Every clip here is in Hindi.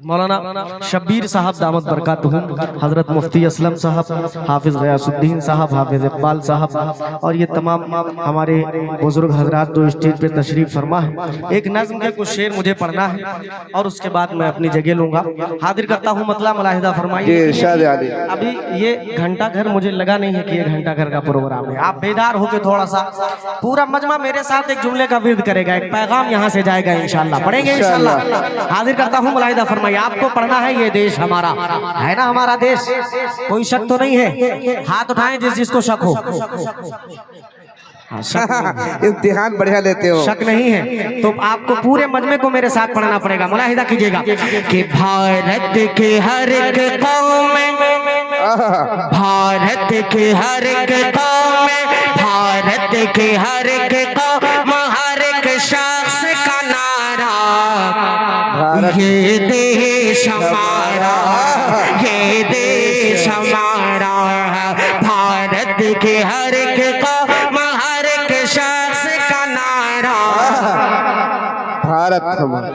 मौलाना शब्बीर साहब दामत बरकातुहुम, हजरत मुफ्ती असलम साहब, हाफिज गयासुद्दीन साहब, हाफिज इकबाल साहब और ये तमाम हमारे बुजुर्ग हजरात जो स्टेज पे तशरीफ फरमा है। एक नज्म के कुछ शेर मुझे पढ़ना है और उसके बाद मैं अपनी जगह लूंगा। हाजिर करता हूँ मतला मुलाहिदा फरमाइए। अभी ये घंटा घर मुझे लगा नहीं है कि ये घंटा घर का प्रोग्राम है। आप बेदार होकर थोड़ा सा, पूरा मजमा मेरे साथ एक जुमले का विर्द करेगा, एक पैगाम यहाँ से जाएगा इंशाल्लाह, पढ़ेंगे इंशाल्लाह। हाजिर करता हूँ मुलाहिदा फरमाइए। आपको पढ़ना है ये देश हमारा है ना, हमारा देश, कोई शक तो नहीं है? हाथ उठाएं जिसको शक हो। इम्तिहान बढ़िया लेते हो, शक नहीं है तो आपको पूरे मजमे को मेरे साथ पढ़ना पड़ेगा। मुलाहिदा कीजिएगा कि भारत के हर एक कौम में, भारत के हर एक कौम में, भारत के हर एक कौम, हर एक शख्स का नारा, ये देश हमारा, ये देश हमारा, भारत के हर एक कौम, हर एक शख्स का नारा, भारत हमारा।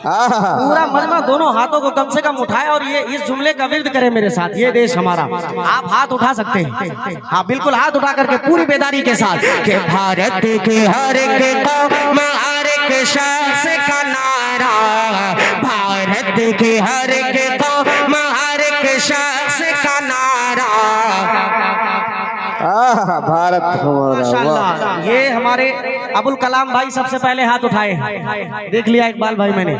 पूरा मजमा दोनों हाथों को कम से कम उठाए और ये इस जुमले का विर्द करे मेरे साथ, ये देश हमारा। आप हाथ उठा सकते हैं, हाँ बिल्कुल, हाथ उठा करके पूरी बेदारी के साथ कि भारत के हर एक कौम, हर एक शख्स का नारा, भारत के हर एक कौम, हर एक शख्स का नारा, भारत हमारा। माशाल्लाह। ये हमारे अबुल कलाम भाई सबसे पहले हाथ उठाए, देख लिया इकबाल भाई मैंने,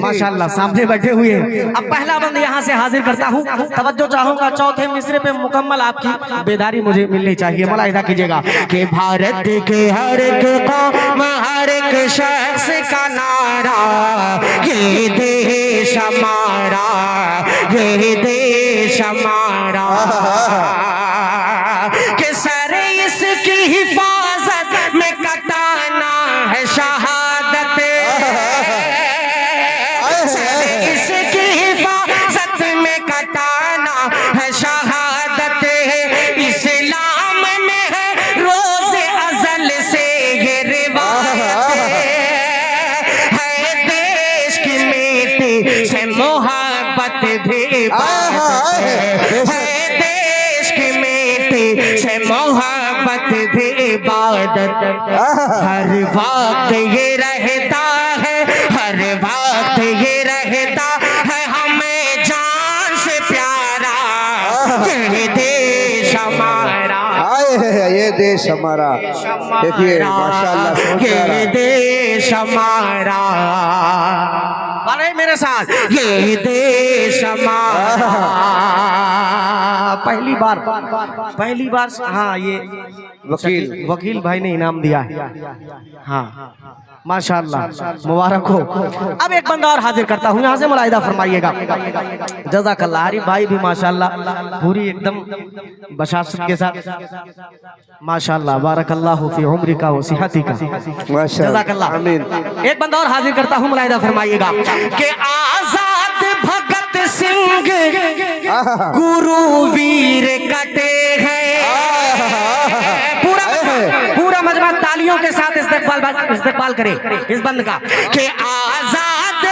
माशाल्लाह सामने बैठे हुए हैं। अब पहला बंद यहाँ से हाजिर करता हूँ, तवज्जो चाहूंगा, चौथे मिसरे पे मुकम्मल आपकी बेदारी मुझे मिलनी चाहिए। मुलाहिदा कीजिएगा कि भारत के हर एक कौम, हर एक शख्स का नारा, ये देश हमारा, ये देश हमारा, कि सर इसकी हिफाजत में कटाना है शहादत, सर इसकी हिफाजत में कटाना है शहादत, इस्लाम में है रोज अज़ल से ये रिवायत, है देश की मिट्टी से मोहब्बत भी है, देश की मिट्टी से मोहब्बत भी इबादत, हर वक्त ये रहता है, हर वक्त ये रहता है हमें जान से प्यारा, ये देश हमारा, ये देश हमारा। देखिए माशाल्लाह, ये देश हमारा, बोले मेरे साथ, ये देश हमारा। पहली बार हाँ, ये वकील भाई ने इनाम दिया है, हाँ माशाल्लाह, मुबारक हो। अब एक बंदा और हाजिर करता हूँ, यहाँ से मुलाहिदा फरमाइएगा। जज़ाकल्लाह। आरिफ भाई भी माशाल्लाह पूरी एकदम बशाशत के साथ, माशाल्लाह, बारकल्लाहु फी उम्रिका व सिहतिका, जज़ाकल्लाह। एक बंदा और हाजिर करता हूँ, मुलाहिदा फरमाइएगा कि आजाद भगत सिंह गुरु वीर कटे हैं, पूरा मजमा तालियों के साथ इस्तेकबाल करे इस बंद का कि आजाद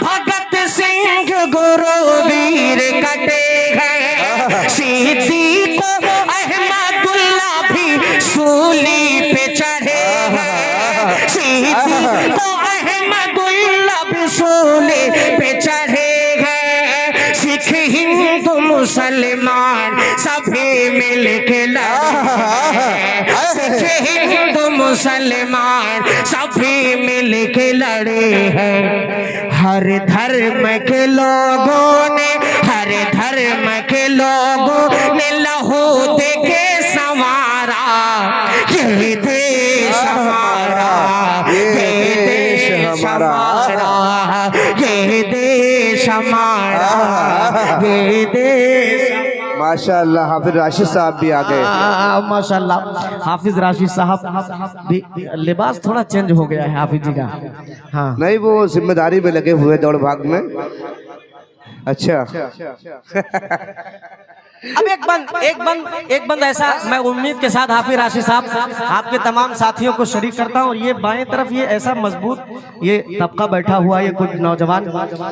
भगत सिंह गुरु वीर कटे हैं, सिद्दीक अहमदुल्ला भी सूली पे चढ़े हैं, सिद्दीक अहमदुल्ला भी सूली पे चढ़े हैं, सिख हिंदू मुसलमान सभी मिल के लड़े, सिख हिंदू मुसलमान सभी मिल के लड़े हैं, हर धर्म के लोगों ने, हर धर्म के लोगों ने लहू दे के संवारा, ये देश हमारा, ये देश हमारा, ये देश हमारा, ये देश। माशाल्लाह हाफिज राशिद साहब भी आ गए। माशाल्लाह हाफिज राशिद साहब भी, लिबास थोड़ा चेंज हो गया है हाफिज जी का, हाँ नहीं वो जिम्मेदारी में लगे हुए दौड़ भाग में। अच्छा अब एक बंद ऐसा मैं उम्मीद के साथ हाफिज राशि साहब आपके तमाम साथियों को शरीक करता हूँ। और ये बाएं तरफ ये ऐसा मजबूत ये तबका बैठा हुआ है, ये कुछ नौजवान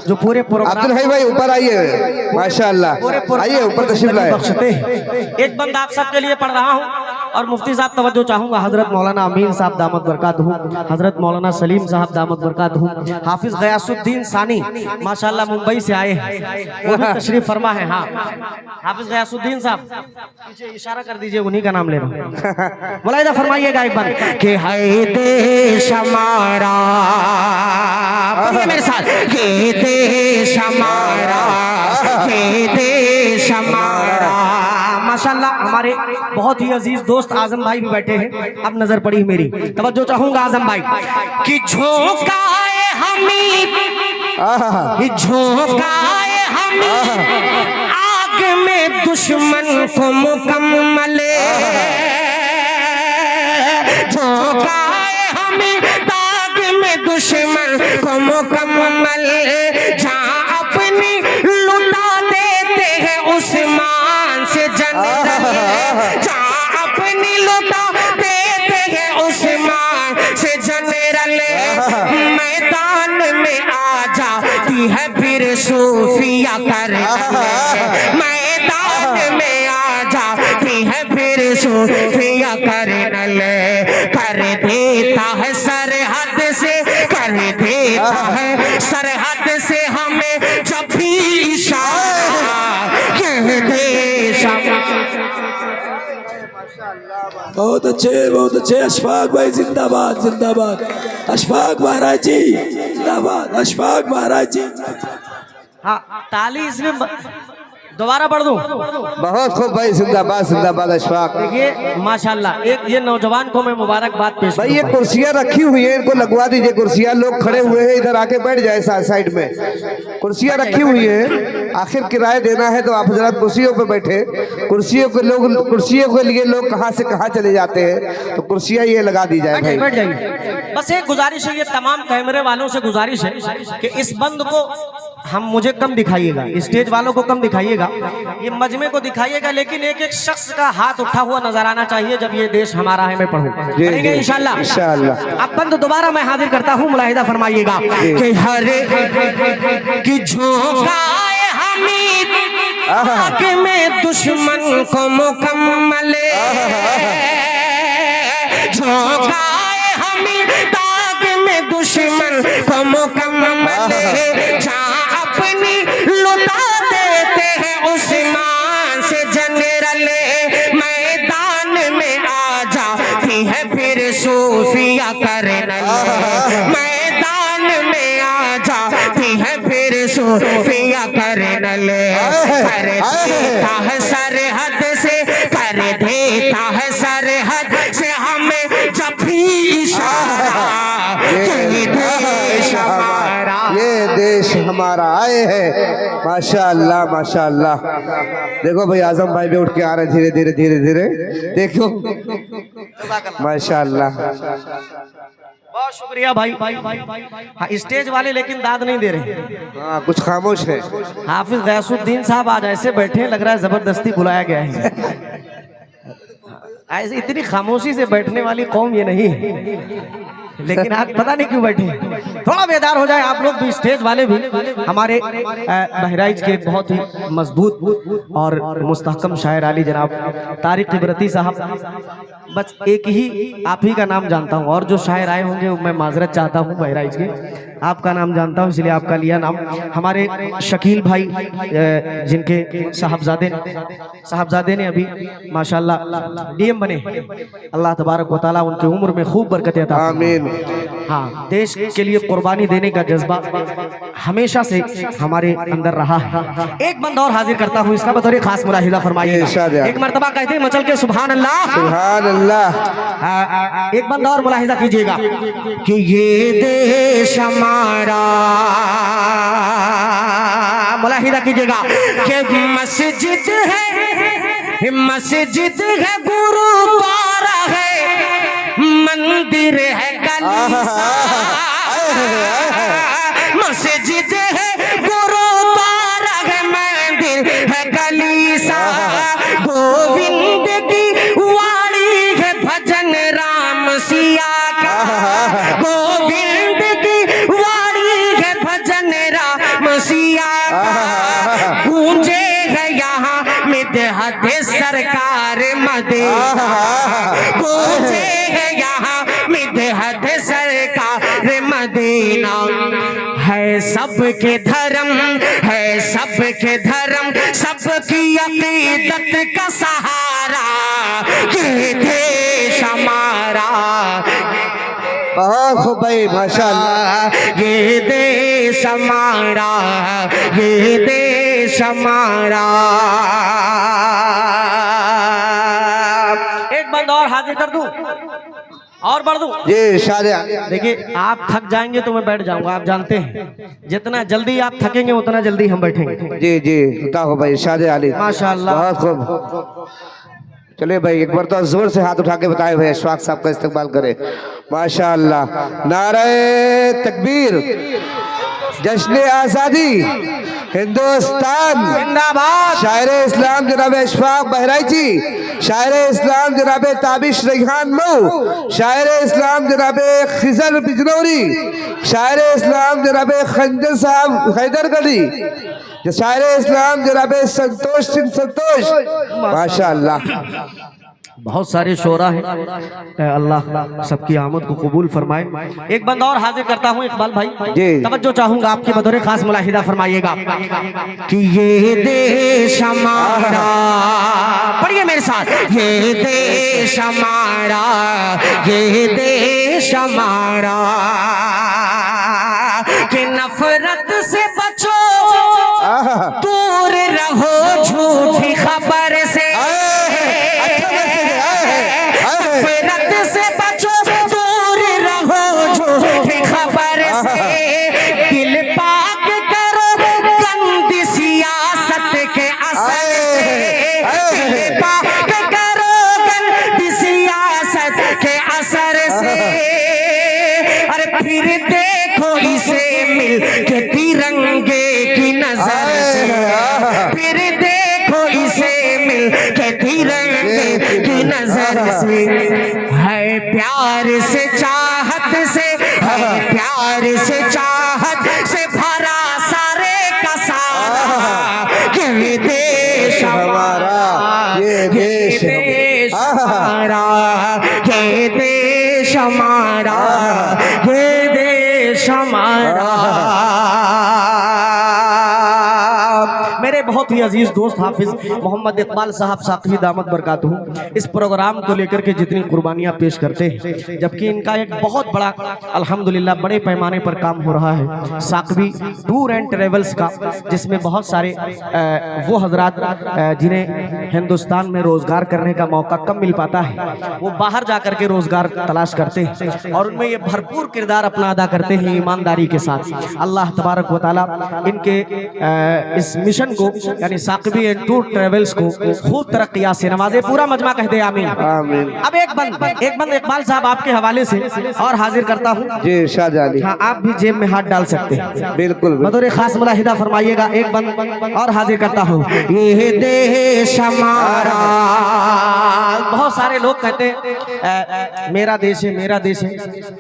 जो पूरे अब्दुल भाई ऊपर आइए, माशाअल्लाह आइए ऊपर तशरीफ लाए। एक बंद आप सबके लिए पढ़ रहा हूँ और मुफ्ती साहब तवज्जो चाहूंगा। हजरत मौलाना अमीन साहब दामत बरकातहू, हजरत मौलाना सलीम साहब दामत बरकातहू, हाफिज गयासुद्दीन सानी माशाअल्लाह मुंबई से आए हैं, वो भी तशरीफ फरमा है। हाँ हाफिज गयासुद्दीन साहब पीछे इशारा कर दीजिए, उन्हीं का नाम ले रहा हूँ। मुलाहिदा फरमाइएगा एक बार कि है देश हमारा, पढ़िए मेरे साथ, हे देश हमारा, हे देश हमारा। माशाअल्लाह हमारे बहुत ही अजीज दोस्त आजम भाई भी बैठे हैं। अब नजर पड़ी मेरी, तवज्जो चाहूंगा आजम भाई कि झोंकाए हमें, झोंकाए हमें आग में दुश्मन को मुकम्मल, झोंकाए हमें दाग में दुश्मन को मुकम्मल, जहाँ अपनी लुटा देते हैं उस्मान से जनरल, जहाँ अपनी लुटा देते हैं उस्मान से जनरल, मैदान में आ जाती है फिर सूफिया करनल, मैदान में आ जाती है फिर सूफिया करनल, कर देता है सरहद से, कर देता है सरहद से हमें जब भी इशारा, ये देश बहुत अच्छे अशफाक भाई जिंदाबाद जिंदाबाद, अशफाक महाराज जी जिंदाबाद, अशफाक महाराज जी। हाँ ताली इसमें दोबारा पढ़ दूं। बहुत खूब भाई, जिंदाबाद जिंदाबाद अशफाक। देखिए माशाल्लाह एक ये नौजवान को मैं मुबारकबाद पेश भाई ये कुर्सियां रखी हुई है, इनको लगवा दीजिए कुर्सियां, लोग खड़े हुए हैं इधर आके बैठ जाए साइड में। कुर्सियां रखी हुई है, आखिर किराया देना है तो आप जरा कुर्सियों पे बैठे। कुर्सियों के लिए लोग कहाँ से कहाँ चले जाते हैं, तो कुर्सियां ये लगा दी जाए भाई। बैठ जाइए। बस एक गुजारिश है, ये तमाम कैमरे वालों से गुजारिश है कि इस बंद को मुझे कम दिखाइएगा, स्टेज वालों को कम दिखाइएगा, ये मजमे को दिखाइएगा, लेकिन एक एक शख्स का हाथ उठा हुआ नजर आना चाहिए जब ये देश हमारा है मैं पढ़ूं। इंशाल्लाह इंशाल्लाह। अब बंद दोबारा मैं हाजिर करता हूँ, मुलाहिदा फरमाइएगा कि हरे की झोंकाए हमें आग में दुश्मन को मुकम्मल, झोंकाए हमें दाग में दुश्मन को मुकम्मल, अपनी लुटा देते हैं उस्मान से जनरल, मैदान में आ जाती है फिर सूफिया करनल, मैदान में आ जाती है फिर सूफिया करनल, कर देता है सरहद से, कर देता है सरहद से हमें जब भी इशारा, ये देश हमारा आए हैं। माशाअल्लाह माशाअल्लाह। देखो भाई आजम भाई भी उठ के आ रहे धीरे धीरे धीरे धीरे, देखो माशाअल्लाह। बहुत शुक्रिया भाई। हाँ स्टेज वाले लेकिन दाद नहीं दे रहे। हाँ कुछ खामोश है। हाफिज गयासुद्दीन साहब आज ऐसे बैठे लग रहा है जबरदस्ती बुलाया गया है। ऐसे इतनी खामोशी से बैठने वाली कौम ये नहीं है, लेकिन आज पता नहीं क्यों बैठे। थोड़ा बेदार हो जाए आप लोग भी, स्टेज वाले भी। हमारे बहराइच के बहुत ही मजबूत और मुस्तहकम शायर आली जनाब तारिक इबरती साहब, बस एक ही आप ही का नाम जानता हूँ, और जो शायर आए होंगे मैं माजरत चाहता हूँ बहराइच के, आपका नाम जानता हूँ इसलिए आपका लिया नाम। हमारे शकील भाई जिनके साहबजादे ने अभी माशाल्लाह डीएम बने, अल्लाह तबारक व तआला उनकी उम्र में खूब बरकत अता फरमाए। हाँ देश के लिए कुर्बानी देने का जज्बा हमेशा से हमारे अंदर रहा है। एक बंद और हाजिर करता हूँ, इसका बतौर खास मुलाहिजा फरमाइएगा। एक मर्तबा कहते हैं मचल के सुभान अल्लाह सुभान अल्लाह। एक बंद और मुलाहिजा कीजिएगा कि ये देश हमारा, मुलाहिजा कीजिएगा कि मस्जिद है गुरुद्वारा है, मंदिर है कलीसा, मस्जिद है गुरुद्वारा है, मंदिर है कलीसा, है सबके धर्म, है सबके धर्म, सबकी अकीदत का सहारा ये देश हमारा। बहुत खूब भाई, माशाअल्लाह। ये देश हमारा, ये देश हमारा। एक बंद और हाजिर कर दूं और बढ़ दूं? जी शाहजहां। देखिए आप थक जाएंगे तो मैं बैठ जाऊंगा, आप जानते हैं जितना जल्दी आप थकेंगे उतना जल्दी हम बैठेंगे। जी जी बताओ भाई शाहजहां अली, माशाअल्लाह। बहुत खूब। चलिए भाई एक बार तो जोर से हाथ उठा के बताए भाई, अशफाक साहब का इस्तेमाल करें। माशाअल्लाह, नारे तकबीर, जश्न आज़ादी, हिंदुस्तान जिंदाबाद। शायर इस्लाम जनाब अशफाक बहराइची, शायर इस्लाम जनाब ताबिश रेहान मऊ, शायर इस्लाम जनाब खिजर बिजनौरी, शायर इस्लाम जनाब खंजर साहब हैदरगढ़ी, शायर इस्लाम जनाब संतोष सिंह संतोष। माशाअल्लाह, बहुत सारे शोरा हैं, अल्लाह सबकी आमद को कबूल फरमाए। एक बंदा और हाजिर करता हूँ इकबाल भाई, जी। तवज्जो चाहूंगा आपके बतौर खास मुलाहिदा फरमाइएगा कि ये देश हमारा, पढ़िए मेरे साथ, ये देश हमारा, ये देश हमारा, कि नफरत से बचो, दूर रहो झूठी खबर से, नफरत से बचो, दूर रहो झूठी खबर से, दिल पाक करो गंदी सियासत के असर से, दिल पाक करो गंदी सियासत के असर से, अरे फिर देखो इसे मिल के तिरंगे की नजर से, फिर देखो इसे मिल के तिरंगे की नजर से, है प्यार से चाहत से, है प्यार से चाहत से भरा सारे का सारा ये देश हमारा, ये देश हमारा, ये देश हमारा, ये देश हमारा। मेरे बहुत ही अजीज दोस्त हाफिज मोहम्मद इकबाल साहब साकवी दामत बरकातहू इस प्रोग्राम को लेकर के जितनी कुर्बानियां पेश करते हैं, जबकि इनका एक बहुत बड़ा अल्हम्दुलिल्लाह बड़े पैमाने पर काम हो रहा है साकवी टूर एंड ट्रेवल्स का, जिसमें बहुत सारे वो हजरात जिन्हें हिंदुस्तान में रोजगार करने का मौका कम मिल पाता है, वो बाहर जा करके रोजगार तलाश करते हैं और उनमें ये भरपूर किरदार अपना अदा करते हैं ईमानदारी के साथ। अल्लाह तबारक व तआला इनके इस मिशन को यानी साकवी एंड टूर ट्रेवल्स को खूब तरक्कियां से नवाजे, पूरा मजमा कह दे आमीन। अब एक बंद इकबाल साहब आपके हवाले से और हाजिर करता हूँ। जी शाहजहां अली, हाँ आप भी जेब में हाथ डाल सकते हैं, बिल्कुल बतौर खास मुलाहिदा फरमाइएगा। एक बंद और हाजिर करता हूँ, ये देश हमारा। बहुत सारे लोग कहते हैं मेरा देश है, मेरा देश है।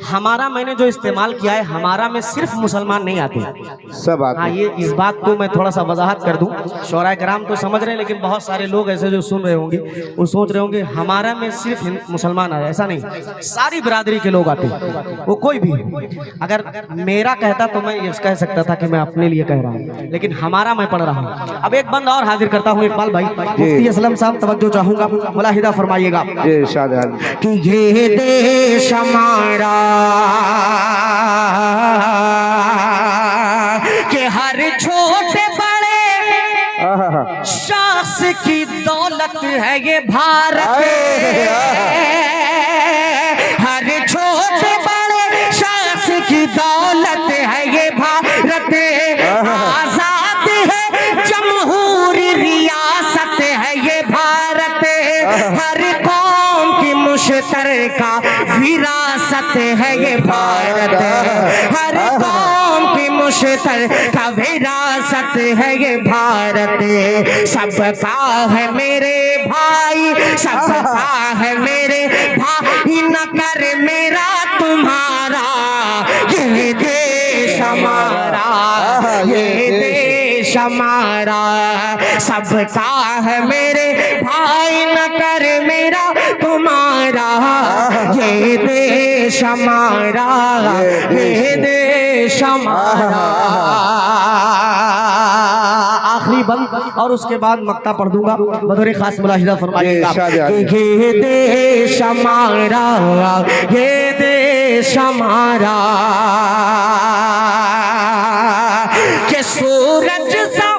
हमारा मैंने जो इस्तेमाल किया है, हमारा में सिर्फ मुसलमान नहीं आते, सब आते। हाँ ये इस बात को मैं थोड़ा सा वजाहत कर दूं, शोरा कराम तो समझ रहे हैं, लेकिन बहुत सारे लोग ऐसे जो सुन रहे होंगे वो सोच रहे होंगे हमारा में सिर्फ मुसलमान आए, ऐसा नहीं, सारी बिरादरी के लोग आते हैं। वो कोई भी अगर मेरा कहता तो मैं ये कह सकता था कि मैं अपने लिए कह रहा हूँ, लेकिन हमारा मैं पढ़ रहा हूँ। अब एक बंद और हाजिर करता हूँ इकबाल भाई, मुफ्ती असलम साहब तवज्जो चाहूंगा, मुलाहिदा फरमाइएगा जी शाहजहां कि ये देश हमारा, कि हर छोटे बड़े शख्स की दौलत है ये भारत, हर छोटे बड़े शख्स की दौलत है ये भारत, आजाद है जमहूरी रियासत है ये भारत, हर कौम की मुश्तरका विरासत है ये भारत, हर कौम की मुश्तरका विरासत है ये भारत, सबका है मेरे भाई, सबका है मेरे भाई, न कर मेरा तुम्हारा, ये देश हमारा, ये देश हमारा, सबका है मेरे भाई, न कर मेरा तुम्हारा, ये देश हमारा, ये देश देश हमारा। आखिरी बंद और उसके बाद मक्ता पढ़ दूंगा, बतौर खास मुलाहिजा फरमाइएगा। ये देश हमारा, ये देश हमारा, के सूरज सा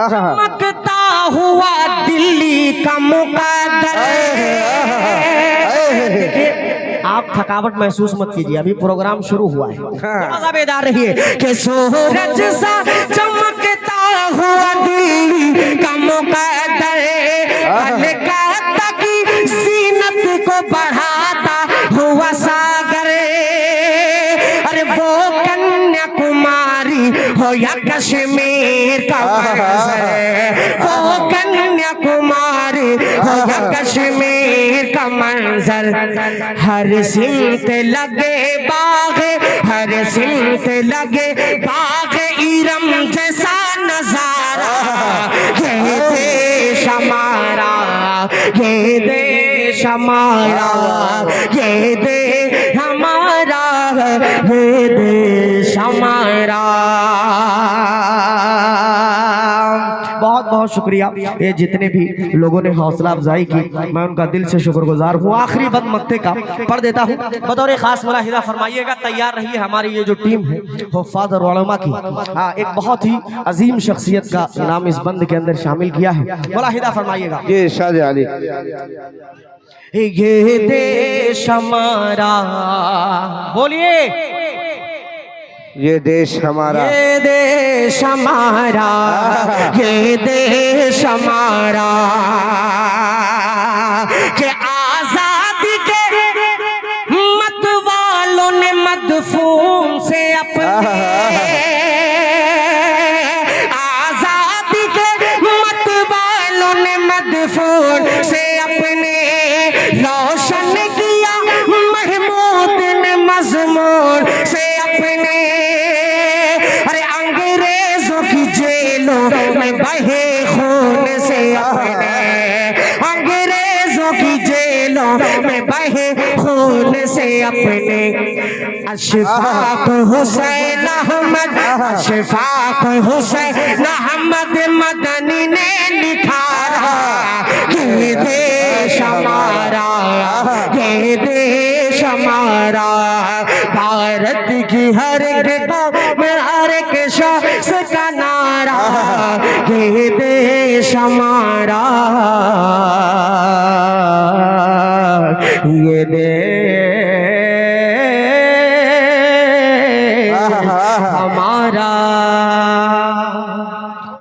चमकता हुआ दिल्ली का मुकद्दर। आप थकावट महसूस मत कीजिए, अभी प्रोग्राम शुरू हुआ है, मजा बेदार रहिए। कि सूरज सा चमकता हुआ दिल्ली का मुकद्दर, कलकत्ता की जीनत को बढ़ाता हुआ सागर। अरे वो कन्याकुमारी हो या कश्मीर का मंजर, वो कन्याकुमारी हो या कश्मीर का मंजर। हर सिमत लगे बाग, हर सिमत लगे बाग, इरम जैसा नजारा। ये देश हमारा, ये देश हमारा, ये देश हमारा, ये देश हमारा। बहुत बहुत शुक्रिया, ये जितने भी लोगों ने हौसला अफजाई की, मैं उनका दिल से शुक्रगुजार हूँ। आखिरी बंद मक्ते का पढ़ देता हूँ, बतौर खास मुलाहिजा फरमाइएगा। तैयार रहिए, हमारी ये जो टीम है हुफ़्फ़ाज़ और उलमा की, हाँ, एक बहुत ही अजीम शख्सियत का नाम इस बंद के अंदर शामिल किया है। मुलाहिजा फरमाइएगा। ये शाद अली। ये देश हमारा, बोलिए। ये देश हमारा, ये देश हमारा, ये देश हमारा, के आजादी के मत वालों ने मदफून से अपने, आजादी के मत वालों ने मदफून से अपने रोशन किया, महमूद ने मजमून से अपने। अरे अंग्रेजों की जेलों में बहे खून से अपने, अंग्रेजों की जेलों में बहे खून से अपने। अशफाक हुसैन अहमद, अशफाक हुसैन अहमद मदनी ने लिखा, ये देश हमारा, ये देश हमारा। भारत की हर किताब में हर एक शख्स का नारा, ये देश हमारा,